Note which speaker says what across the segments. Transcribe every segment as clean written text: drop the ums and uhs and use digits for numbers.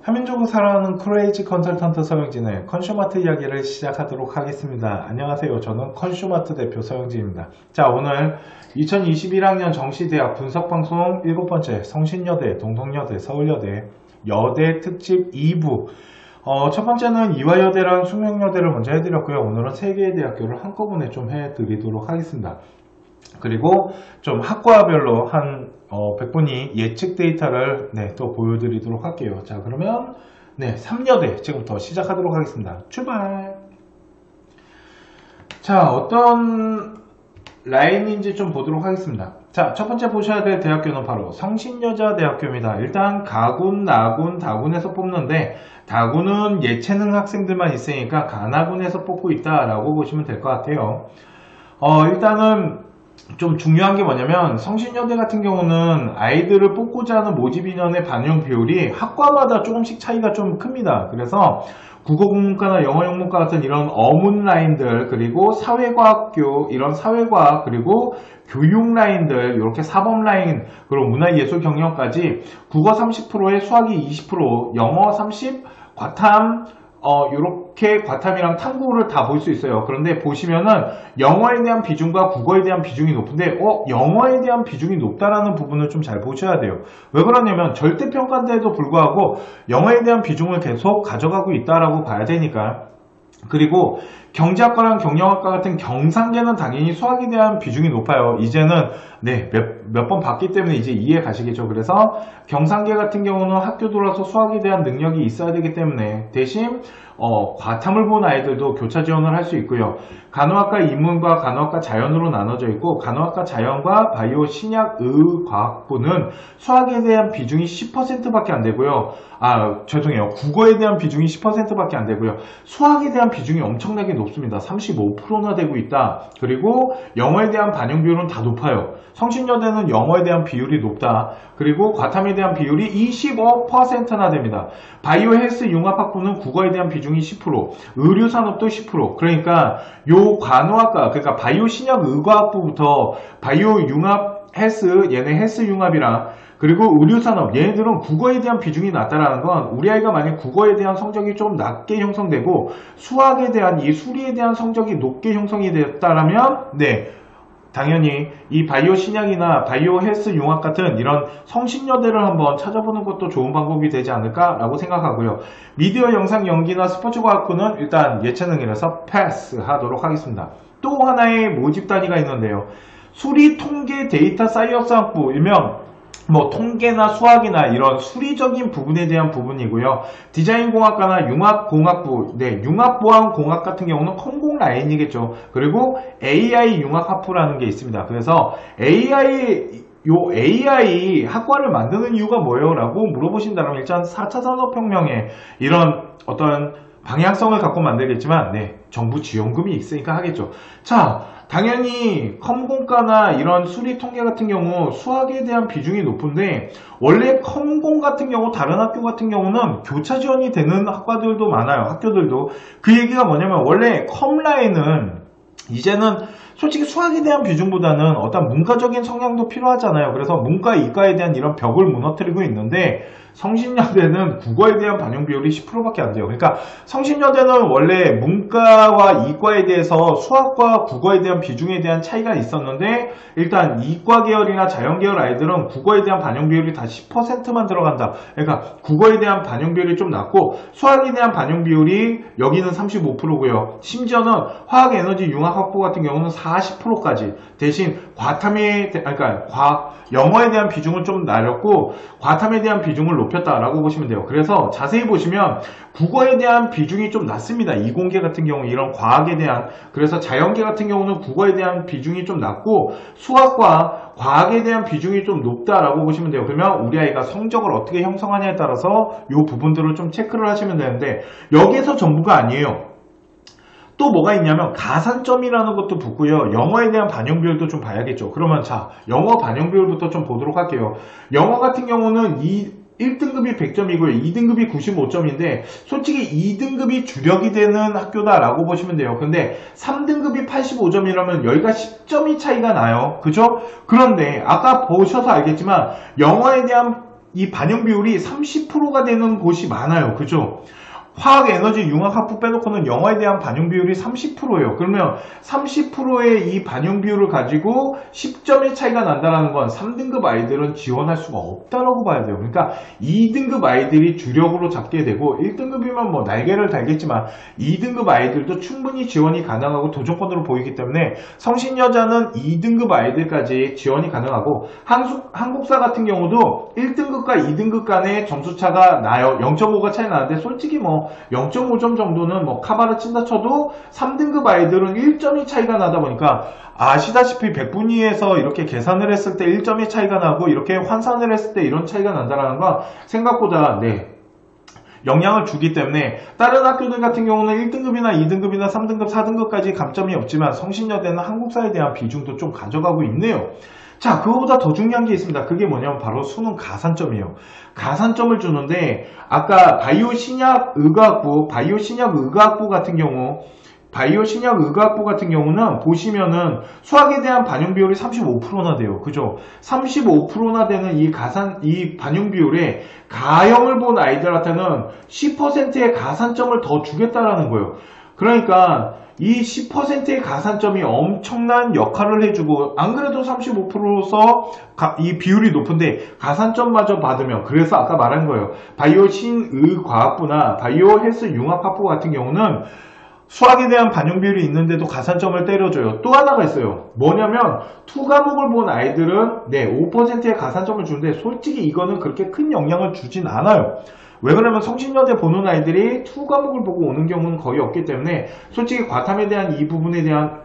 Speaker 1: 한민족을 사랑하는 크레이지 컨설턴트 서영진의 컨슈마트 이야기를 시작하도록 하겠습니다. 안녕하세요. 저는 컨슈마트 대표 서영진입니다. 자, 오늘 2021학년 정시대학 분석방송 7번째 성신여대, 동성여대, 서울여대, 여대 특집 2부 첫 번째는 이화여대랑 숙명여대를 먼저 해드렸고요. 오늘은 3개의 대학교를 한꺼번에 좀 해드리도록 하겠습니다. 그리고 좀 학과별로 한 100분이 예측 데이터를 또 보여드리도록 할게요. 자, 그러면 3여대 지금부터 시작하도록 하겠습니다. 출발! 자, 어떤 라인인지 좀 보도록 하겠습니다. 자, 첫 번째 보셔야 될 대학교는 바로 성신여자대학교입니다. 일단 가군, 나군, 다군에서 뽑는데 다군은 예체능 학생들만 있으니까 가나군에서 뽑고 있다라고 보시면 될 것 같아요. 일단은 좀 중요한 게 뭐냐면 성신여대 같은 경우는 아이들을 뽑고자 하는 모집 인원의 반영 비율이 학과마다 조금씩 차이가 좀 큽니다. 그래서 국어국문과나 영어영문과 같은 이런 어문 라인들, 그리고 사회과학교 이런 사회과학, 그리고 교육 라인들, 이렇게 사범 라인, 그리고 문화예술 경영까지 국어 30%에 수학이 20%, 영어 30, 과탐 이렇게 과탐이랑 탐구를 다 볼 수 있어요. 그런데 보시면은 영어에 대한 비중과 국어에 대한 비중이 높은데 영어에 대한 비중이 높다라는 부분을 좀 잘 보셔야 돼요. 왜 그러냐면 절대평가인데도 불구하고 영어에 대한 비중을 계속 가져가고 있다라고 봐야 되니까. 그리고 경제학과랑 경영학과 같은 경상계는 당연히 수학에 대한 비중이 높아요. 이제는 몇 번 봤기 때문에 이제 이해 가시겠죠. 그래서 경상계 같은 경우는 학교 들어와서 수학에 대한 능력이 있어야 되기 때문에 대신 과탐을 본 아이들도 교차 지원을 할 수 있고요. 간호학과 인문과 간호학과 자연으로 나눠져 있고, 간호학과 자연과 바이오 신약 의과학부는 수학에 대한 비중이 10%밖에 안 되고요. 죄송해요. 국어에 대한 비중이 10%밖에 안 되고요. 수학에 대한 비중이 엄청나게 높습니다. 35%나 되고 있다. 그리고 영어에 대한 반영 비율은 다 높아요. 성신여대는 영어에 대한 비율이 높다. 그리고 과탐에 대한 비율이 25%나 됩니다. 바이오 헬스 융합학부는 국어에 대한 비중이 10%, 의료산업도 10%. 그러니까 요 간호학과, 그러니까 바이오 신약 의과학부부터 바이오 융합 헬스, 얘네 헬스 융합이랑, 그리고 의료산업, 얘네들은 국어에 대한 비중이 낮다라는 건 우리 아이가 만약 국어에 대한 성적이 좀 낮게 형성되고 수학에 대한 이 수리에 대한 성적이 높게 형성이 됐다라면 당연히 이 바이오 신약이나 바이오 헬스 융합 같은 이런 성신여대를 한번 찾아보는 것도 좋은 방법이 되지 않을까라고 생각하고요. 미디어 영상 연기나 스포츠과학부는 일단 예체능이라서 패스 하도록 하겠습니다. 또 하나의 모집 단위가 있는데요. 수리 통계 데이터 사이언스 학부, 일명 통계나 수학이나 이런 수리적인 부분에 대한 부분이고요. 디자인공학과나 융합공학부, 융합보안공학 같은 경우는 컴공 라인이겠죠. 그리고 AI 융합학부라는 게 있습니다. 그래서 AI 학과를 만드는 이유가 뭐예요? 라고 물어보신다면 일단 4차 산업혁명에 이런 어떤 방향성을 갖고 만들겠지만 정부 지원금이 있으니까 하겠죠. 자, 당연히 컴공과나 이런 수리 통계 같은 경우 수학에 대한 비중이 높은데, 원래 컴공 같은 경우 다른 학교 같은 경우는 교차 지원이 되는 학과들도 많아요. 학교들도. 그 얘기가 뭐냐면 원래 컴라인은 이제는 솔직히 수학에 대한 비중보다는 어떤 문과적인 성향도 필요하잖아요. 그래서 문과, 이과에 대한 이런 벽을 무너뜨리고 있는데 성신여대는 국어에 대한 반영 비율이 10%밖에 안 돼요. 그러니까 성신여대는 원래 문과와 이과에 대해서 수학과 국어에 대한 비중에 대한 차이가 있었는데, 일단 이과 계열이나 자연 계열 아이들은 국어에 대한 반영 비율이 다 10%만 들어간다. 그러니까 국어에 대한 반영 비율이 좀 낮고 수학에 대한 반영 비율이 여기는 35%고요. 심지어는 화학에너지 융합학부 같은 경우는 40%까지. 대신 영어에 대한 비중을 좀 낮췄고 과탐에 대한 비중을 높였다라고 보시면 돼요. 그래서 자세히 보시면 국어에 대한 비중이 좀 낮습니다. 이공계 같은 경우 이런 과학에 대한, 그래서 자연계 같은 경우는 국어에 대한 비중이 좀 낮고 수학과 과학에 대한 비중이 좀 높다라고 보시면 돼요. 그러면 우리 아이가 성적을 어떻게 형성하냐에 따라서 이 부분들을 좀 체크를 하시면 되는데, 여기에서 전부가 아니에요. 또 뭐가 있냐면 가산점이라는 것도 붙고요. 영어에 대한 반영 비율도 좀 봐야겠죠. 그러면 자, 영어 반영 비율부터 좀 보도록 할게요. 영어 같은 경우는 1등급이 100점이고요. 2등급이 95점인데 솔직히 2등급이 주력이 되는 학교다라고 보시면 돼요. 근데 3등급이 85점이라면 여기가 10점이 차이가 나요. 그죠? 그런데 아까 보셔서 알겠지만 영어에 대한 이 반영 비율이 30%가 되는 곳이 많아요. 그죠? 화학, 에너지, 융합, 학부 빼놓고는 영어에 대한 반영 비율이 30%예요. 그러면 30%의 이 반영 비율을 가지고 10점의 차이가 난다는 건 3등급 아이들은 지원할 수가 없다라고 봐야 돼요. 그러니까 2등급 아이들이 주력으로 잡게 되고 1등급이면 뭐 날개를 달겠지만 2등급 아이들도 충분히 지원이 가능하고 도전권으로 보이기 때문에 성신여자는 2등급 아이들까지 지원이 가능하고 한국사 같은 경우도 1등급과 2등급 간의 점수차가 나요. 0.5가 차이 나는데 솔직히 뭐 0.5점 정도는 뭐 카바를 친다 쳐도 3등급 아이들은 1점이 차이가 나다 보니까 아시다시피 백분위에서 이렇게 계산을 했을 때 1점이 차이가 나고 이렇게 환산을 했을 때 이런 차이가 난다는 건 생각보다 영향을 주기 때문에 다른 학교들 같은 경우는 1등급이나 2등급이나 3등급, 4등급까지 감점이 없지만 성신여대는 한국사에 대한 비중도 좀 가져가고 있네요. 자, 그거보다 더 중요한 게 있습니다. 그게 뭐냐면 바로 수능 가산점이에요. 가산점을 주는데 아까 바이오 신약 의과학부 같은 경우 보시면은 수학에 대한 반영 비율이 35%나 돼요. 그죠? 35%나 되는 이 반영 비율에 가형을 본 아이들한테는 10%의 가산점을 더 주겠다라는 거예요. 그러니까 이 10%의 가산점이 엄청난 역할을 해주고 안 그래도 35%서 이 비율이 높은데 가산점마저 받으면 그래서 아까 말한 거예요. 바이오 신의과학부나 바이오 헬스 융합학부 같은 경우는 수학에 대한 반영 비율이 있는데도 가산점을 때려줘요. 또 하나가 있어요. 뭐냐면 2과목을 본 아이들은 5%의 가산점을 주는데 솔직히 이거는 그렇게 큰 영향을 주진 않아요. 왜 그러냐면 성신여대 보는 아이들이 2과목을 보고 오는 경우는 거의 없기 때문에 솔직히 과탐에 대한 이 부분에 대한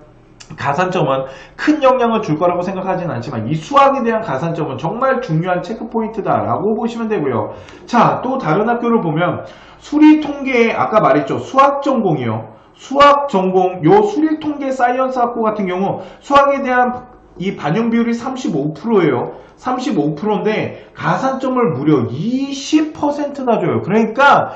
Speaker 1: 가산점은 큰 영향을 줄 거라고 생각하진 않지만 이 수학에 대한 가산점은 정말 중요한 체크포인트다라고 보시면 되고요. 자, 또 다른 학교를 보면 수리통계 아까 말했죠. 수학 전공이요. 수학 전공 요 수리통계 사이언스 학부 같은 경우 수학에 대한 이 반영 비율이 35%예요. 35%인데 가산점을 무려 20%나 줘요. 그러니까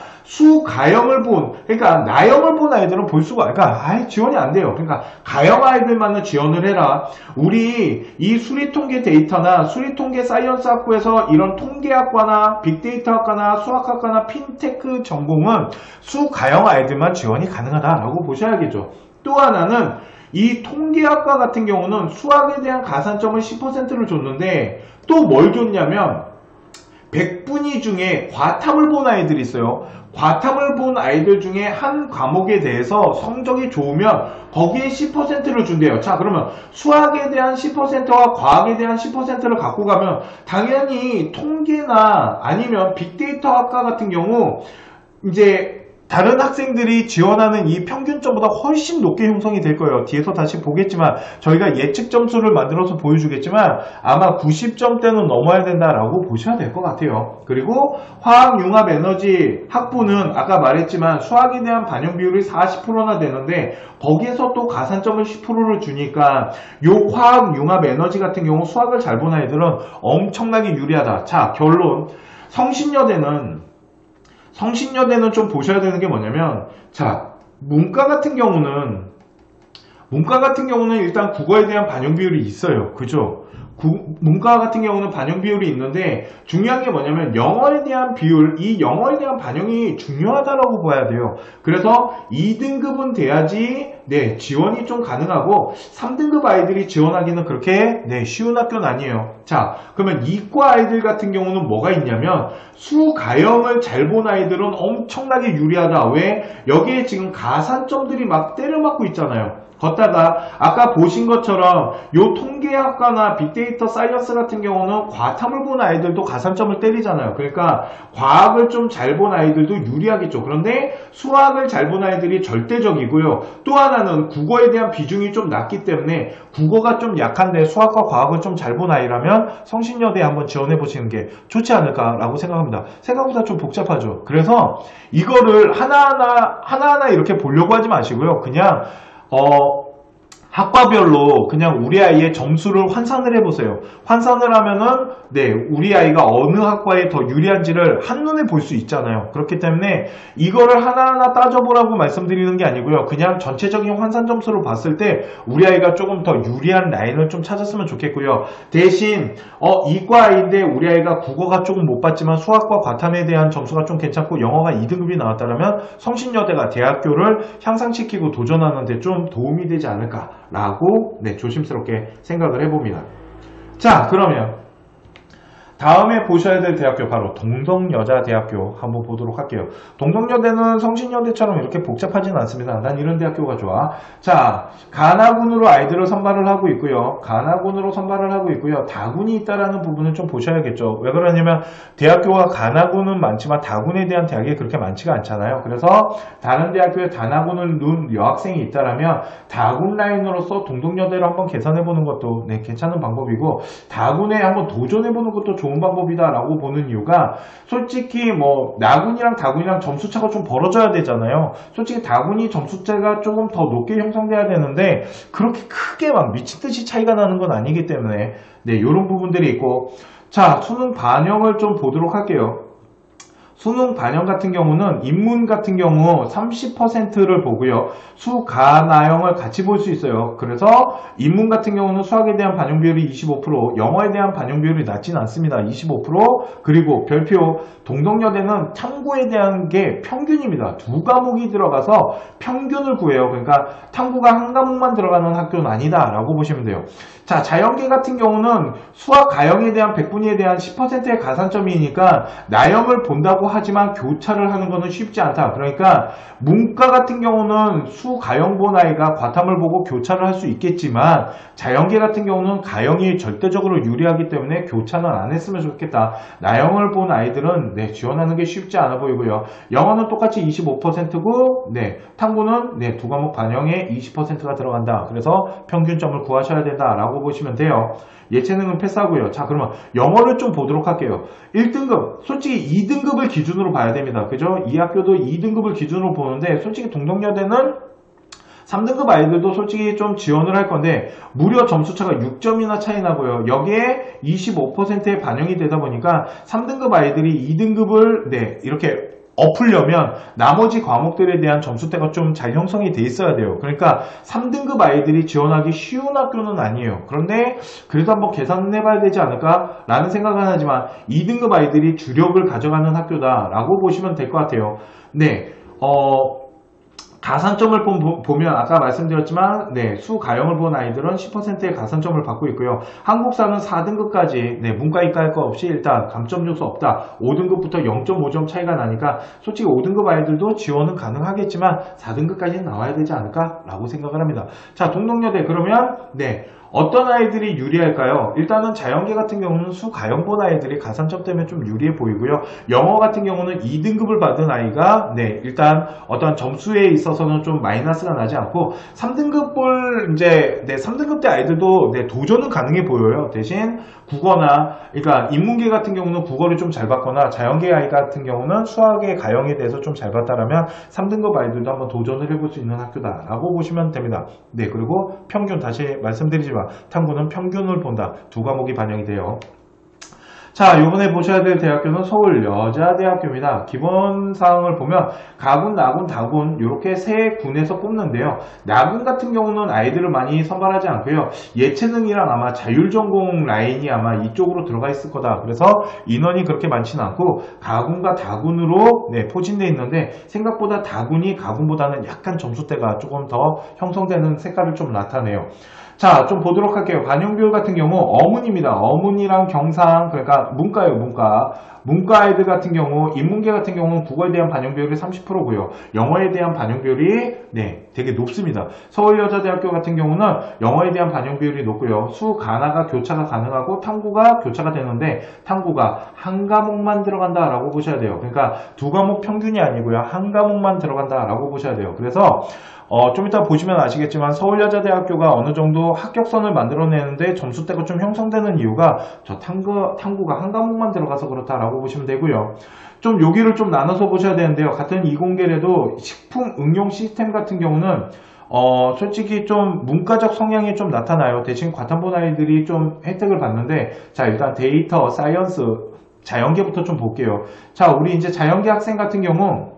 Speaker 1: 그러니까 나형을 본 아이들은 볼 수가, 그러니까 지원이 안 돼요. 그러니까 가형 아이들만은 지원을 해라. 우리 이 수리통계 데이터나 수리통계 사이언스 학부에서 이런 통계학과나 빅데이터 학과나 수학학과나 핀테크 전공은 수가형 아이들만 지원이 가능하다라고 보셔야겠죠. 또 하나는 이 통계학과 같은 경우는 수학에 대한 가산점을 10%를 줬는데 또 뭘 줬냐면 100분위 중에 과탐을 본 아이들이 있어요. 과탐을 본 아이들 중에 한 과목에 대해서 성적이 좋으면 거기에 10%를 준대요. 자, 그러면 수학에 대한 10%와 과학에 대한 10%를 갖고 가면 당연히 통계나 아니면 빅데이터 학과 같은 경우 이제 다른 학생들이 지원하는 이 평균점보다 훨씬 높게 형성이 될 거예요. 뒤에서 다시 보겠지만 저희가 예측 점수를 만들어서 보여주겠지만 아마 90점대는 넘어야 된다라고 보셔야 될 것 같아요. 그리고 화학, 융합, 에너지 학부는 아까 말했지만 수학에 대한 반영 비율이 40%나 되는데 거기에서 또 가산점을 10%를 주니까 요 화학, 융합, 에너지 같은 경우 수학을 잘 본 아이들은 엄청나게 유리하다. 자, 결론. 성신여대는 좀 보셔야 되는 게 뭐냐면, 자, 문과 같은 경우는 일단 국어에 대한 반영 비율이 있어요. 그죠? 문과 같은 경우는 반영 비율이 있는데 중요한 게 뭐냐면 영어에 대한 비율, 이 영어에 대한 반영이 중요하다라고 봐야 돼요. 그래서 2등급은 돼야지 지원이 좀 가능하고 3등급 아이들이 지원하기는 그렇게 쉬운 학교는 아니에요. 자, 그러면 이과 아이들 같은 경우는 뭐가 있냐면 수가형을 잘 본 아이들은 엄청나게 유리하다. 왜? 여기에 지금 가산점들이 막 때려맞고 있잖아요. 걷다가 아까 보신 것처럼 요 통계학과나 빅데이터 사이언스 같은 경우는 과탐을 본 아이들도 가산점을 때리잖아요. 그러니까 과학을 좀 잘 본 아이들도 유리하겠죠. 그런데 수학을 잘 본 아이들이 절대적이고요. 또 하나는 국어에 대한 비중이 좀 낮기 때문에 국어가 좀 약한데 수학과 과학을 좀 잘 본 아이라면 성신여대에 한번 지원해 보시는 게 좋지 않을까라고 생각합니다. 생각보다 좀 복잡하죠. 그래서 이거를 하나하나 이렇게 보려고 하지 마시고요. 그냥 학과별로 그냥 우리 아이의 점수를 환산을 해보세요. 환산을 하면은 네, 우리 아이가 어느 학과에 더 유리한지를 한눈에 볼 수 있잖아요. 그렇기 때문에 이거를 하나하나 따져보라고 말씀드리는 게 아니고요. 그냥 전체적인 환산 점수로 봤을 때 우리 아이가 조금 더 유리한 라인을 좀 찾았으면 좋겠고요. 대신 이과 아이인데 우리 아이가 국어가 조금 못 봤지만 수학과 과탐에 대한 점수가 좀 괜찮고 영어가 2등급이 나왔다면 성신여대가 대학교를 향상시키고 도전하는데 좀 도움이 되지 않을까라고 네, 조심스럽게 생각을 해봅니다. 자, 그러면 다음에 보셔야 될 대학교 바로 동덕여자대학교 한번 보도록 할게요. 동덕여대는 성신여대처럼 이렇게 복잡하진 않습니다. 난 이런 대학교가 좋아. 자, 간화군으로 아이들을 선발을 하고 있고요. 간화군으로 선발을 하고 있고요. 다군이 있다라는 부분은 좀 보셔야겠죠. 왜 그러냐면 대학교가 간화군은 많지만 다군에 대한 대학이 그렇게 많지가 않잖아요. 그래서 다른 대학교에 단화군을 넣은 여학생이 있다라면 다군 라인으로서 동덕여대를 한번 계산해보는 것도 네, 괜찮은 방법이고 다군에 한번 도전해보는 것도 좋은 방법이다라고 보는 이유가 솔직히 뭐 나군이랑 다군이랑 점수차가 좀 벌어져야 되잖아요. 솔직히 다군이 점수차가 조금 더 높게 형성돼야 되는데 그렇게 크게 막 미친듯이 차이가 나는 건 아니기 때문에 네, 이런 부분들이 있고 자, 수능 반영을 좀 보도록 할게요. 수능 반영 같은 경우는 인문 같은 경우 30%를 보고요. 수가나형을 같이 볼 수 있어요. 그래서 인문 같은 경우는 수학에 대한 반영 비율이 25%, 영어에 대한 반영 비율이 낮지는 않습니다. 25%, 그리고 별표 동덕여대는 탐구에 대한 게 평균입니다. 두 과목이 들어가서 평균을 구해요. 그러니까 탐구가 한 과목만 들어가는 학교는 아니다 라고 보시면 돼요. 자, 자연계 같은 경우는 수학 가형에 대한 백분위에 대한 10%의 가산점이니까 나형을 본다고 하지만 교차를 하는 것은 쉽지 않다. 그러니까 문과 같은 경우는 수가형 본 아이가 과탐을 보고 교차를 할 수 있겠지만 자연계 같은 경우는 가형이 절대적으로 유리하기 때문에 교차는 안 했으면 좋겠다. 나형을 본 아이들은 네, 지원하는 게 쉽지 않아 보이고요. 영어는 똑같이 25%고 네, 탐구는 네, 두 과목 반영에 20%가 들어간다. 그래서 평균점을 구하셔야 된다라고 보시면 돼요. 예체능은 패스하고요. 자, 그러면 영어를 좀 보도록 할게요. 1등급, 솔직히 2등급을 기준으로 봐야 됩니다. 그죠? 이 학교도 2등급을 기준으로 보는데 솔직히 동덕여대는 3등급 아이들도 솔직히 좀 지원을 할 건데 무려 점수차가 6점이나 차이 나고요. 여기에 25%의 반영이 되다 보니까 3등급 아이들이 2등급을 네, 이렇게 엎으려면 나머지 과목들에 대한 점수대가 좀 잘 형성이 돼 있어야 돼요. 그러니까 3등급 아이들이 지원하기 쉬운 학교는 아니에요. 그런데 그래도 한번 계산해 봐야 되지 않을까 라는 생각은 하지만 2등급 아이들이 주력을 가져가는 학교다 라고 보시면 될 것 같아요. 네, 가산점을 보면 아까 말씀드렸지만 네, 수가형을 본 아이들은 10%의 가산점을 받고 있고요. 한국사는 4등급까지 네, 문과 이과 할 거 없이 일단 감점 요소 없다. 5등급부터 0.5점 차이가 나니까 솔직히 5등급 아이들도 지원은 가능하겠지만 4등급까지는 나와야 되지 않을까 라고 생각을 합니다. 자, 동덕여대 그러면 네, 어떤 아이들이 유리할까요? 일단은 자연계 같은 경우는 수가형 본 아이들이 가산점 때문에 좀 유리해 보이고요. 영어 같은 경우는 2등급을 받은 아이가 네, 일단 어떤 점수에 있어서는 좀 마이너스가 나지 않고 3등급 볼 이제 네, 3등급 대 아이들도 네, 도전은 가능해 보여요. 대신 국어나 그러니까 인문계 같은 경우는 국어를 좀 잘 봤거나 자연계 아이 같은 경우는 수학의 가형에 대해서 좀 잘 봤다라면 3등급 아이들도 한번 도전을 해볼 수 있는 학교다라고 보시면 됩니다. 네, 그리고 평균 다시 말씀드리지만 탐구는 평균을 본다. 두 과목이 반영이 돼요. 자, 이번에 보셔야 될 대학교는 서울여자대학교입니다. 기본 사항을 보면 가군, 나군, 다군 이렇게 세 군에서 뽑는데요. 나군 같은 경우는 아이들을 많이 선발하지 않고요. 예체능이랑 아마 자율전공 라인이 아마 이쪽으로 들어가 있을 거다. 그래서 인원이 그렇게 많지는 않고 가군과 다군으로 네, 포진되어 있는데 생각보다 다군이 가군보다는 약간 점수대가 조금 더 형성되는 색깔을 좀 나타내요. 자, 좀 보도록 할게요. 반영 비율 같은 경우 어문입니다. 어문이랑 경상, 그러니까 문과예요, 문과. 문과 아이들 같은 경우, 인문계 같은 경우는 국어에 대한 반영 비율이 30%고요. 영어에 대한 반영 비율이 네, 되게 높습니다. 서울여자대학교 같은 경우는 영어에 대한 반영 비율이 높고요. 수가나가 교차가 가능하고 탐구가 교차가 되는데 탐구가 한 과목만 들어간다라고 보셔야 돼요. 그러니까 두 과목 평균이 아니고요. 한 과목만 들어간다라고 보셔야 돼요. 그래서 좀 이따 보시면 아시겠지만 서울여자대학교가 어느 정도 합격선을 만들어내는데 점수대가 좀 형성되는 이유가 저 탐구가 한 과목만 들어가서 그렇다라고 보시면 되고요. 좀 여기를 좀 나눠서 보셔야 되는데요. 같은 이공계래도 식품 응용 시스템 같은 경우는 솔직히 좀 문과적 성향이 좀 나타나요. 대신 과탐 본 아이들이 좀 혜택을 받는데, 자, 일단 데이터, 사이언스, 자연계부터 좀 볼게요. 자, 우리 이제 자연계 학생 같은 경우,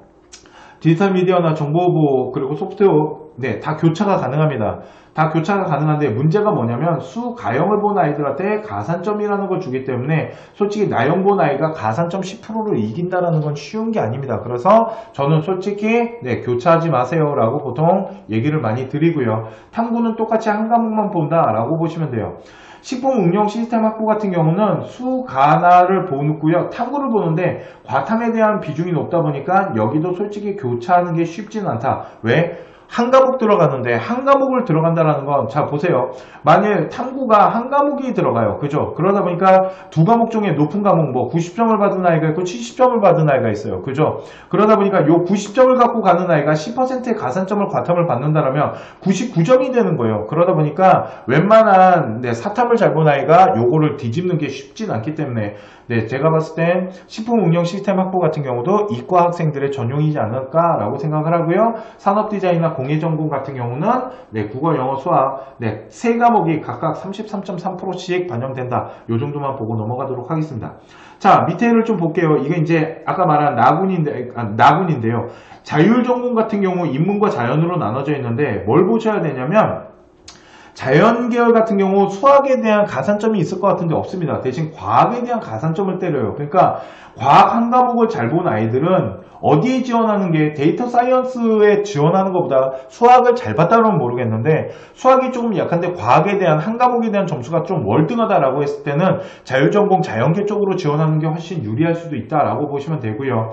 Speaker 1: 디지털 미디어나 정보보 그리고 소프트웨어, 네, 다 교차가 가능합니다. 다 교차가 가능한데 문제가 뭐냐면 수가형을 본 아이들한테 가산점이라는 걸 주기 때문에 솔직히 나형 본 아이가 가산점 10%를 이긴다라는 건 쉬운 게 아닙니다. 그래서 저는 솔직히 네, 교차하지 마세요 라고 보통 얘기를 많이 드리고요. 탐구는 똑같이 한 과목만 본다 라고 보시면 돼요. 식품 응용 시스템 확보 같은 경우는 수가나를 보고요. 탐구를 보는데 과탐에 대한 비중이 높다 보니까 여기도 솔직히 교차하는 게 쉽지는 않다. 왜? 한 과목 들어가는데 한 과목을 들어간다라는 건 자 보세요. 만일 탐구가 한 과목이 들어가요. 그죠? 그러다 보니까 두 과목 중에 높은 과목 뭐 90점을 받은 아이가 있고 70점을 받은 아이가 있어요. 그죠? 그러다 보니까 요 90점을 갖고 가는 아이가 10%의 가산점을 과탐을 받는다라면 99점이 되는 거예요. 그러다 보니까 웬만한 사탐을 잘 본 아이가 요거를 뒤집는 게 쉽진 않기 때문에 네, 제가 봤을 땐 식품 응용 시스템 확보 같은 경우도 이과 학생들의 전용이지 않을까라고 생각을 하고요. 산업 디자인이나 공예 전공 같은 경우는 네, 국어, 영어, 수학 네, 세 과목이 각각 33.3%씩 반영된다. 요 정도만 보고 넘어가도록 하겠습니다. 자, 밑에를 좀 볼게요. 이게 이제 아까 말한 나군인데요. 자율 전공 같은 경우 인문과 자연으로 나눠져 있는데 뭘 보셔야 되냐면 자연 계열 같은 경우 수학에 대한 가산점이 있을 것 같은데 없습니다. 대신 과학에 대한 가산점을 때려요. 그러니까 과학 한 과목을 잘 본 아이들은 어디에 지원하는 게 데이터 사이언스에 지원하는 것보다 수학을 잘 봤다면 모르겠는데 수학이 조금 약한데 과학에 대한 한 과목에 대한 점수가 좀 월등하다라고 했을 때는 자율전공 자연계 쪽으로 지원하는 게 훨씬 유리할 수도 있다라고 보시면 되고요.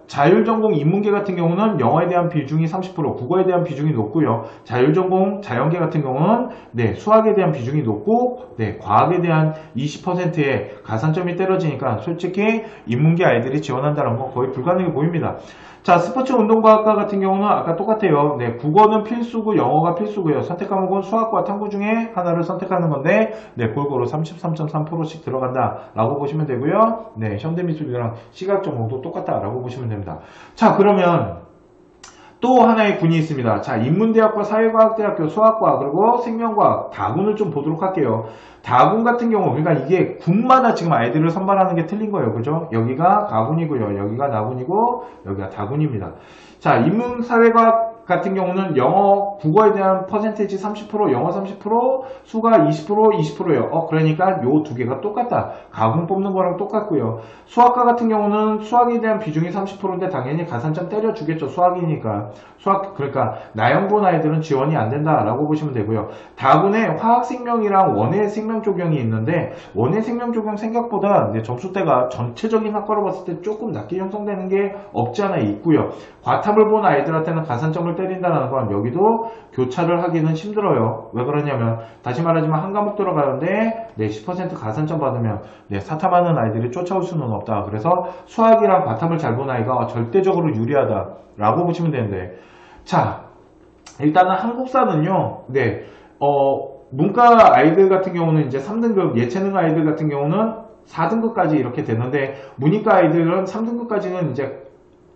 Speaker 1: 자율전공 인문계 같은 경우는 영어에 대한 비중이 30%, 국어에 대한 비중이 높고요. 자율전공 자연계 같은 경우는 네, 수학에 대한 비중이 높고 네, 과학에 대한 20%의 가산점이 떨어지니까 솔직히 인문계 아이들이 지원한다는 건 거의 불가능해 보입니다. 자, 스포츠 운동과학과 같은 경우는 아까 똑같아요. 네, 국어는 필수고 영어가 필수고요. 선택 과목은 수학과 탐구 중에 하나를 선택하는 건데 네, 골고루 33.3%씩 들어간다라고 보시면 되고요. 네, 현대미술이랑 시각 전공도 똑같다라고 보시면 됩니다. 자, 그러면 또 하나의 군이 있습니다. 자, 인문대학과 사회과학대학교 수학과 그리고 생명과학 다군을 좀 보도록 할게요. 다군 같은 경우 그러니까 이게 군마다 지금 아이들을 선발하는 게 틀린 거예요. 그죠? 여기가 가군이고요. 여기가 나군이고 여기가 다군입니다. 자, 인문사회과학 같은 경우는 영어, 국어에 대한 퍼센테이지 30%, 영어 30%, 수가 20%예요. 그러니까 요 두 개가 똑같다. 가군 뽑는 거랑 똑같고요. 수학과 같은 경우는 수학에 대한 비중이 30%인데 당연히 가산점 때려주겠죠. 수학이니까. 그러니까 나형 본 아이들은 지원이 안 된다라고 보시면 되고요. 다군에 화학생명이랑 원해 생명 조경이 있는데 원해 생명 조경 생각보다 점수대가 전체적인 학과로 봤을 때 조금 낮게 형성되는 게 없지 않아 있고요. 과탐을 본 아이들한테는 가산점을 때린다는 건 여기도 교차를 하기는 힘들어요. 왜 그러냐면 다시 말하지만 한 과목 들어가는데 10% 가산점 받으면 사탐하는 아이들이 쫓아올 수는 없다. 그래서 수학이랑 과탐을 잘 본 아이가 절대적으로 유리하다라고 보시면 되는데 자, 일단은 한국사는요. 문과 아이들 같은 경우는 이제 3등급 예체능 아이들 같은 경우는 4등급까지 이렇게 되는데 문이과 아이들은 3등급까지는 이제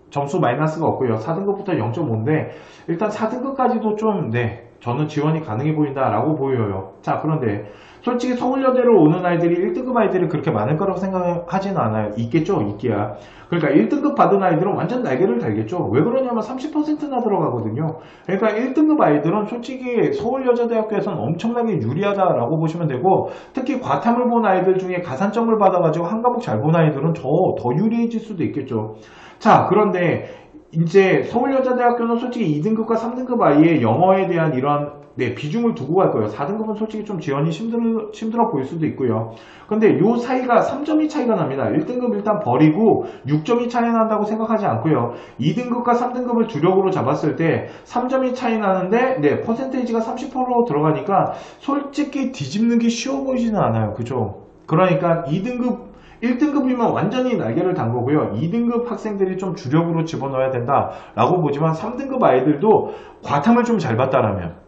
Speaker 1: 점수 마이너스가 없고요. 4등급부터 0.5인데 일단 4등급까지도 좀 저는 지원이 가능해 보인다라고 보여요. 자, 그런데 솔직히 서울여대로 오는 아이들이 1등급 아이들이 그렇게 많을 거라고 생각하지는 않아요. 있겠죠? 있기야. 그러니까 1등급 받은 아이들은 완전 날개를 달겠죠. 왜 그러냐면 30%나 들어가거든요. 그러니까 1등급 아이들은 솔직히 서울여자대학교에서는 엄청나게 유리하다라고 보시면 되고 특히 과탐을 본 아이들 중에 가산점을 받아가지고 한 과목 잘 본 아이들은 더 유리해질 수도 있겠죠. 자, 그런데 이제 서울여자대학교는 솔직히 2등급과 3등급 아이의 영어에 대한 이런 비중을 두고 갈 거예요. 4등급은 솔직히 좀 지원이 힘들어 보일 수도 있고요. 근데 요 사이가 3점이 차이가 납니다. 1등급 일단 버리고 6점이 차이 난다고 생각하지 않고요. 2등급과 3등급을 주력으로 잡았을 때 3점이 차이 나는데 퍼센테이지가 30% 들어가니까 솔직히 뒤집는 게 쉬워 보이지는 않아요. 그죠? 그러니까 1등급이면 완전히 날개를 단 거고요. 2등급 학생들이 좀 주력으로 집어넣어야 된다라고 보지만 3등급 아이들도 과탐을 좀 잘 봤다라면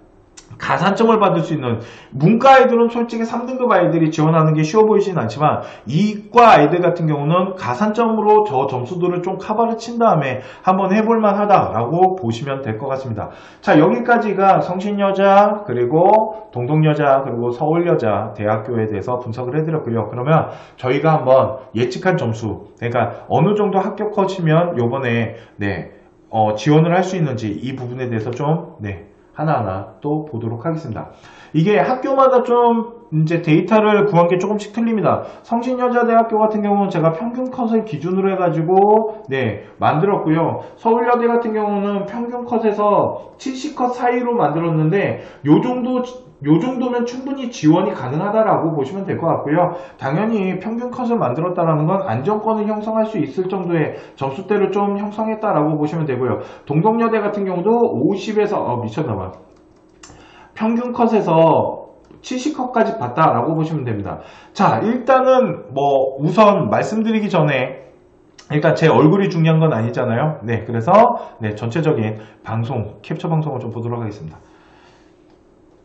Speaker 1: 가산점을 받을 수 있는 문과 아이들은 솔직히 3등급 아이들이 지원하는 게 쉬워 보이진 않지만 이과 아이들 같은 경우는 가산점으로 저 점수들을 좀 커버를 친 다음에 한번 해볼만 하다라고 보시면 될 것 같습니다. 자, 여기까지가 성신여자 그리고 동덕여자 그리고 서울여자 대학교에 대해서 분석을 해드렸고요. 그러면 저희가 한번 예측한 점수, 그러니까 어느 정도 합격하시면 요번에 지원을 할 수 있는지 이 부분에 대해서 좀 하나하나 또 보도록 하겠습니다. 이게 학교마다 좀 이제 데이터를 구한 게 조금씩 틀립니다. 성신여자대학교 같은 경우는 제가 평균 컷을 기준으로 해가지고 만들었고요. 서울여대 같은 경우는 평균 컷에서 70컷 사이로 만들었는데 요 정도면 충분히 지원이 가능하다라고 보시면 될 것 같고요. 당연히 평균 컷을 만들었다라는 건 안정권을 형성할 수 있을 정도의 점수대를 좀 형성했다라고 보시면 되고요. 동덕여대 같은 경우도 50에서 미쳤나봐. 평균 컷에서 70컷까지 봤다라고 보시면 됩니다. 자, 일단은 우선 말씀드리기 전에 일단 제 얼굴이 중요한 건 아니잖아요. 그래서 전체적인 방송, 캡처 방송을 좀 보도록 하겠습니다.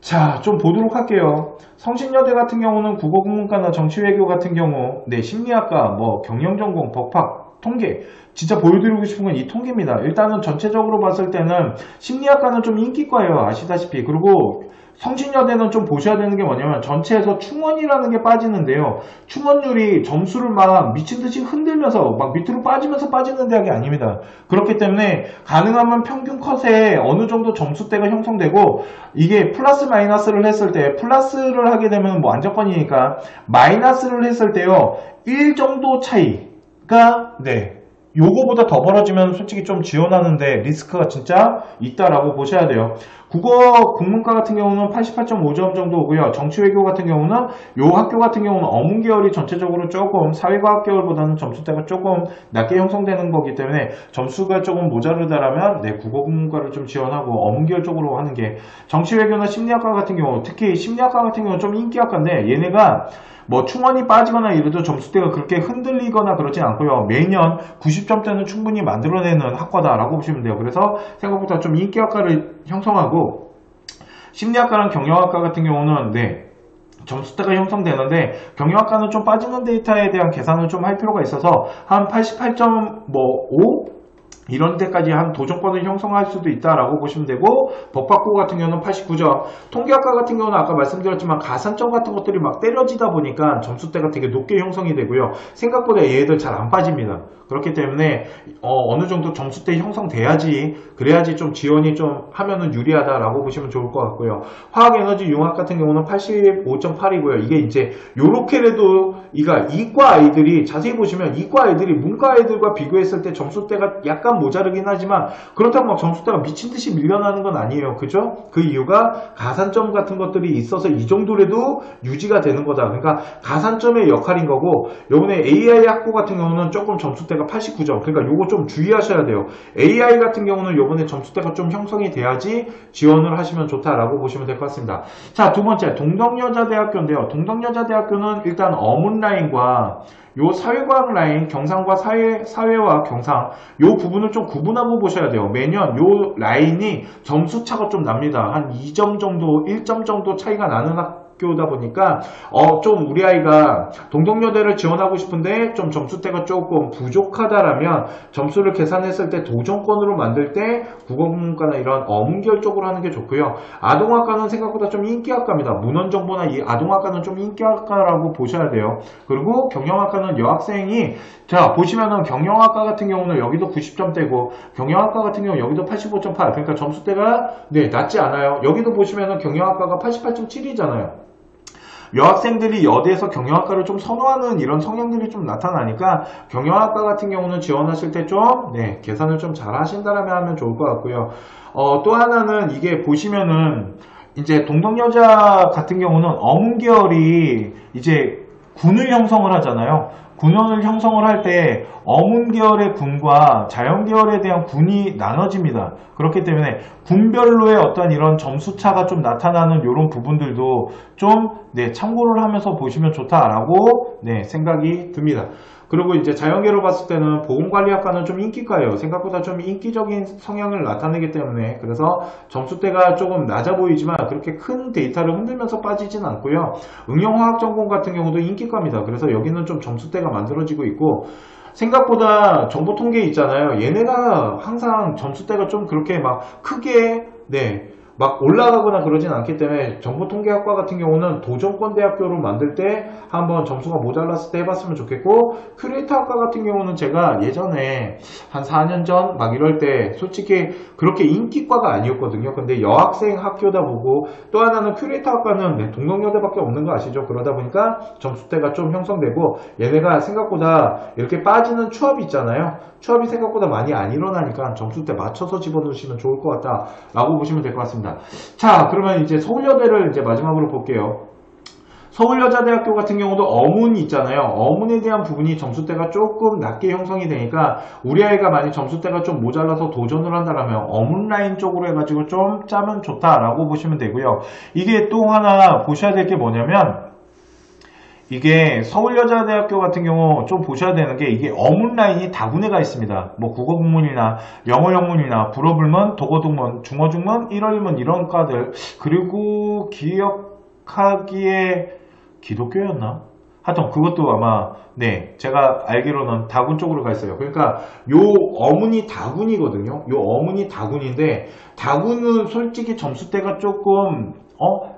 Speaker 1: 자, 좀 보도록 할게요. 성신여대 같은 경우는 국어국문과나 정치외교 같은 경우 심리학과, 경영전공, 법학, 통계 진짜 보여드리고 싶은 건 이 통계입니다. 일단은 전체적으로 봤을 때는 심리학과는 좀 인기과예요. 아시다시피. 그리고 성신여대는 좀 보셔야 되는 게 뭐냐면 전체에서 충원이라는 게 빠지는데요. 충원율이 점수를 막 미친듯이 흔들면서 막 밑으로 빠지면서 빠지는 대학이 아닙니다. 그렇기 때문에 가능하면 평균 컷에 어느 정도 점수대가 형성되고 이게 플러스 마이너스를 했을 때 플러스를 하게 되면 안정권이니까 마이너스를 했을 때요. 1 정도 차이가 요거보다 더 벌어지면 솔직히 좀 지원하는데 리스크가 진짜 있다라고 보셔야 돼요. 국어 국문과 같은 경우는 88.5점 정도 오고요. 정치외교 같은 경우는 요 학교 같은 경우는 어문계열이 전체적으로 조금 사회과학 계열보다는 점수대가 조금 낮게 형성되는 거기 때문에 점수가 조금 모자르다라면 국어 국문과를 좀 지원하고 어문계열 쪽으로 하는 게, 정치외교나 심리학과 같은 경우, 특히 심리학과 같은 경우는 좀 인기학과인데 얘네가 충원이 빠지거나 이래도 점수대가 그렇게 흔들리거나 그러진 않고요. 매년 90점대는 충분히 만들어내는 학과다라고 보시면 돼요. 그래서 생각보다 좀 인기학과를 형성하고, 심리학과랑 경영학과 같은 경우는 점수대가 형성되는데 경영학과는 좀 빠지는 데이터에 대한 계산을 좀 할 필요가 있어서 한 88.5 이런 데까지 한 도전권을 형성할 수도 있다라고 보시면 되고, 법학고 같은 경우는 89점, 통계학과 같은 경우는 아까 말씀드렸지만 가산점 같은 것들이 막 때려지다 보니까 점수대가 되게 높게 형성이 되고요. 생각보다 얘들 잘 안 빠집니다. 그렇기 때문에 어느 정도 점수대 형성돼야지, 그래야지 좀 지원이 좀 하면은 유리하다라고 보시면 좋을 것 같고요. 화학에너지 융합 같은 경우는 85.8이고요. 이게 이제 요렇게라도 이과 아이들이, 자세히 보시면 이과 아이들이 문과 아이들과 비교했을 때 점수대가 약간 모자르긴 하지만 그렇다고 막 점수대가 미친듯이 밀려나는 건 아니에요. 그죠? 그 이유가 가산점 같은 것들이 있어서 이 정도라도 유지가 되는 거다. 그러니까 가산점의 역할인 거고, 요번에 AI 학부 같은 경우는 조금 점수대가 89점. 그러니까 요거 좀 주의하셔야 돼요. AI 같은 경우는 요번에 점수대가 좀 형성이 돼야지 지원을 하시면 좋다라고 보시면 될 것 같습니다. 자, 두 번째 동덕여자대학교인데요. 동덕여자대학교는 일단 어문 라인과 요 사회과학 라인, 경상과 사회와 경상, 요 부분을 좀 구분하고 보셔야 돼요. 매년 요 라인이 점수 차가 좀 납니다. 한 2점 정도, 1점 정도 차이가 나는 학교다 보니까 좀 우리 아이가 동덕여대를 지원하고 싶은데 좀 점수대가 조금 부족하다라면 점수를 계산했을 때 도전권으로 만들 때 국어국문과나 이런 어문계열 쪽으로 하는 게 좋고요. 아동학과는 생각보다 좀 인기학과입니다. 문헌정보나 이 아동학과는 좀 인기학과라고 보셔야 돼요. 그리고 경영학과는 여학생이, 자 보시면은 경영학과 같은 경우는 여기도 90점대고 경영학과 같은 경우 여기도 85.8, 그러니까 점수대가 낮지 않아요. 여기도 보시면은 경영학과가 88.7이잖아요. 여학생들이 여대에서 경영학과를 좀 선호하는 이런 성향들이 좀 나타나니까 경영학과 같은 경우는 지원하실 때 좀 계산을 좀 잘 하신다라면 하면 좋을 것 같고요. 또 하나는 이게 보시면은 이제 동덕여자 같은 경우는 어문계열이 이제 군을 형성을 하잖아요. 군원을 형성을 할 때 어문 계열의 군과 자연 계열에 대한 군이 나눠집니다. 그렇기 때문에 군별로의 어떤 이런 점수차가 좀 나타나는 이런 부분들도 좀 참고를 하면서 보시면 좋다라고 생각이 듭니다. 그리고 이제 자연계로 봤을 때는 보건관리학과는 좀 인기과예요. 생각보다 좀 인기적인 성향을 나타내기 때문에 그래서 점수대가 조금 낮아 보이지만 그렇게 큰 데이터를 흔들면서 빠지진 않고요. 응용화학전공 같은 경우도 인기과입니다. 그래서 여기는 좀 점수대가 만들어지고 있고 생각보다 정보통계 있잖아요. 얘네가 항상 점수대가 좀 그렇게 막 크게 막 올라가거나 그러진 않기 때문에 정보통계학과 같은 경우는 도전권 대학교로 만들 때 한번 점수가 모자랐을 때 해봤으면 좋겠고, 큐레이터학과 같은 경우는 제가 예전에 한 4년 전 막 이럴 때 솔직히 그렇게 인기과가 아니었거든요. 근데 여학생 학교다 보고, 또 하나는 큐레이터학과는 동덕여대밖에 없는 거 아시죠? 그러다 보니까 점수대가 좀 형성되고, 얘네가 생각보다 이렇게 빠지는 추합이 있잖아요. 추합이 생각보다 많이 안 일어나니까 점수대 맞춰서 집어넣으시면 좋을 것 같다 라고 보시면 될 것 같습니다. 자, 그러면 이제 서울여대를 이제 마지막으로 볼게요. 서울여자대학교 같은 경우도 어문이 있잖아요. 어문에 대한 부분이 점수대가 조금 낮게 형성이 되니까 우리 아이가 만약 점수대가 좀 모자라서 도전을 한다면 어문 라인 쪽으로 해가지고 좀 짜면 좋다라고 보시면 되고요. 이게 또 하나 보셔야 될 게 뭐냐면, 이게 서울여자대학교 같은 경우 좀 보셔야 되는 게, 이게 어문 라인이 다군에가 있습니다. 뭐 국어국문이나 영어영문이나 불어불문, 독어독문, 중어중문, 일어일문 이런 과들, 그리고 기억하기에 기독교였나? 하여튼 그것도 아마 제가 알기로는 다군 쪽으로 가 있어요. 그러니까 요 어문이 다군이거든요. 요 어문이 다군인데, 다군은 솔직히 점수대가 조금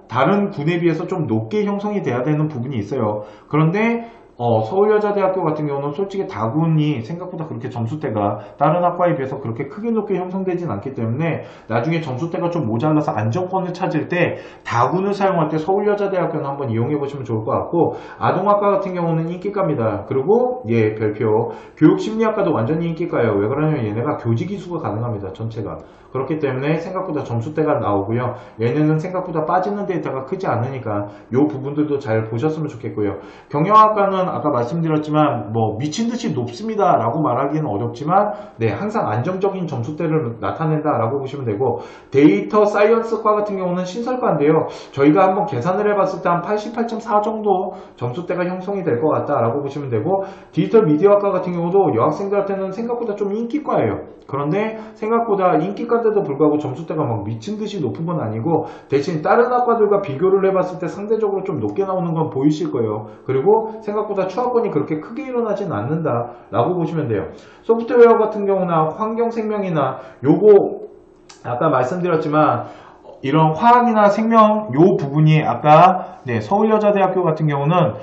Speaker 1: 다른 군에 비해서 좀 높게 형성이 돼야 되는 부분이 있어요. 그런데 서울여자대학교 같은 경우는 솔직히 다군이 생각보다 그렇게 점수대가 다른 학과에 비해서 그렇게 크게 높게 형성되진 않기 때문에 나중에 점수대가 좀 모자라서 안정권을 찾을 때 다군을 사용할 때 서울여자대학교는 한번 이용해 보시면 좋을 것 같고, 아동학과 같은 경우는 인기과입니다. 그리고 별표 교육심리학과도 완전히 인기과예요. 왜 그러냐면 얘네가 교직이수가 가능합니다. 전체가. 그렇기 때문에 생각보다 점수대가 나오고요. 얘네는 생각보다 빠지는 데이터가 크지 않으니까 이 부분들도 잘 보셨으면 좋겠고요. 경영학과는 아까 말씀드렸지만 뭐 미친듯이 높습니다 라고 말하기는 어렵지만 항상 안정적인 점수대를 나타낸다 라고 보시면 되고, 데이터 사이언스과 같은 경우는 신설과인데요. 저희가 한번 계산을 해봤을 때 한 88.4 정도 점수대가 형성이 될 것 같다 라고 보시면 되고, 디지털 미디어학과 같은 경우도 여학생들한테는 생각보다 좀 인기과예요. 그런데 생각보다 인기과인데도 불구하고 점수대가 막 미친듯이 높은 건 아니고, 대신 다른 학과들과 비교를 해봤을 때 상대적으로 좀 높게 나오는 건 보이실 거예요. 그리고 생각보다 추하권이 그렇게 크게 일어나진 않는다 라고 보시면 돼요. 소프트웨어 같은 경우나 환경생명이나 요거 아까 말씀드렸지만 이런 화학이나 생명 요 부분이 아까 서울여자대학교 같은 경우는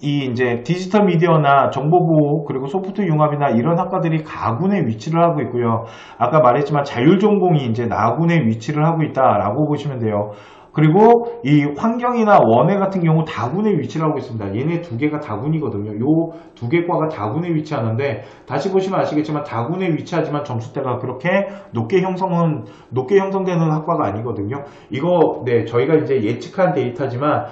Speaker 1: 이 이제 디지털 미디어나 정보보호 그리고 소프트 융합이나 이런 학과들이 가군에 위치를 하고 있고요. 아까 말했지만 자율전공이 이제 나군에 위치를 하고 있다라고 보시면 돼요. 그리고 이 환경이나 원예 같은 경우 다군에 위치를 하고 있습니다. 얘네 두 개가 다군이거든요. 요 두 개 과가 다군에 위치하는데, 다시 보시면 아시겠지만 다군에 위치하지만 점수대가 그렇게 높게 형성되는 학과가 아니거든요. 이거 저희가 이제 예측한 데이터지만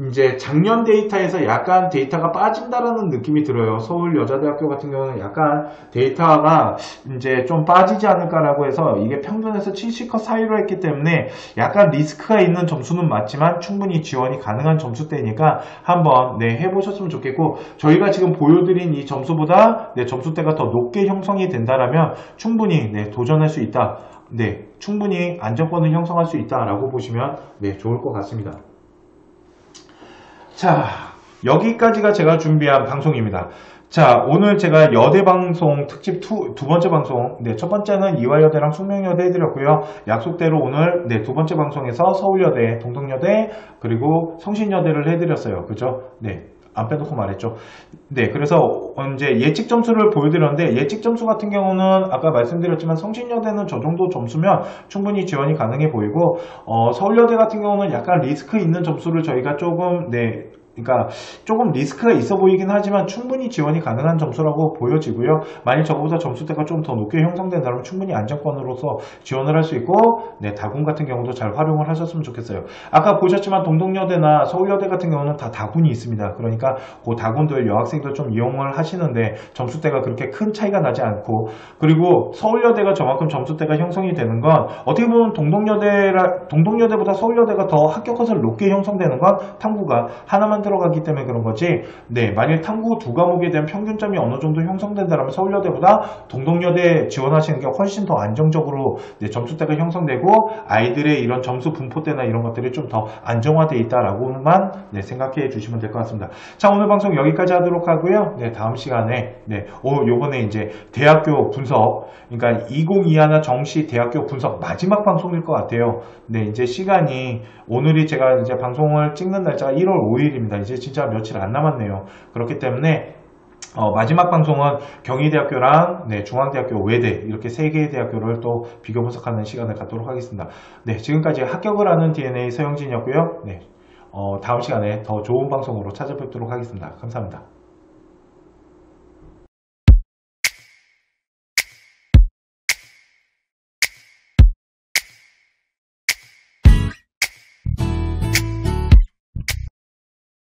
Speaker 1: 이제 작년 데이터에서 약간 데이터가 빠진다라는 느낌이 들어요. 서울여자대학교 같은 경우는 약간 데이터가 이제 좀 빠지지 않을까라고 해서, 이게 평균에서 70컷 사이로 했기 때문에 약간 리스크가 있는 점수는 맞지만 충분히 지원이 가능한 점수대니까 한번 해보셨으면 좋겠고, 저희가 지금 보여드린 이 점수보다 점수대가 더 높게 형성이 된다라면 충분히 도전할 수 있다. 충분히 안정권을 형성할 수 있다라고 보시면 좋을 것 같습니다. 자, 여기까지가 제가 준비한 방송입니다. 자, 오늘 제가 여대방송 특집 두 번째 방송, 첫 번째는 이화여대랑 숙명여대 해드렸고요. 약속대로 오늘 두 번째 방송에서 서울여대, 동덕여대, 그리고 성신여대를 해드렸어요. 그죠? 안 빼놓고 말했죠. 그래서 이제 예측 점수를 보여드렸는데, 예측 점수 같은 경우는 아까 말씀드렸지만 성신여대는 저 정도 점수면 충분히 지원이 가능해 보이고, 서울여대 같은 경우는 약간 리스크 있는 점수를 저희가 조금 그러니까 조금 리스크가 있어 보이긴 하지만 충분히 지원이 가능한 점수라고 보여지고요. 만약 저거보다 점수대가 좀 더 높게 형성된다면 충분히 안정권으로서 지원을 할 수 있고, 네, 다군 같은 경우도 잘 활용을 하셨으면 좋겠어요. 아까 보셨지만 동덕여대나 서울여대 같은 경우는 다 다군이 있습니다. 그러니까 그 다군들 여학생들 좀 이용을 하시는데 점수대가 그렇게 큰 차이가 나지 않고, 그리고 서울여대가 저만큼 점수대가 형성이 되는 건 어떻게 보면 동덕여대보다 서울여대가 더 합격 커서를 높게 형성되는 건 탐구가 하나만 들어가기 때문에 그런 거지. 네, 만일 탐구 두 과목에 대한 평균점이 어느 정도 형성된다면 서울여대보다 동덕여대 지원하시는 게 훨씬 더 안정적으로, 네, 점수대가 형성되고 아이들의 이런 점수 분포대나 이런 것들이 좀 더 안정화되어 있다라고만, 네, 생각해 주시면 될 것 같습니다. 자, 오늘 방송 여기까지 하도록 하고요. 네, 다음 시간에, 네, 요번에 이제 대학교 분석, 그러니까 2021 정시 대학교 분석 마지막 방송일 것 같아요. 네, 이제 시간이, 오늘이 제가 이제 방송을 찍는 날짜가 1월 5일입니다. 이제 진짜 며칠 안 남았네요. 그렇기 때문에 마지막 방송은 경희대학교랑, 네, 중앙대학교, 외대 이렇게 세 개의 대학교를 또 비교 분석하는 시간을 갖도록 하겠습니다. 네, 지금까지 합격을 하는 DNA 서영진이었고요. 네, 다음 시간에 더 좋은 방송으로 찾아뵙도록 하겠습니다. 감사합니다.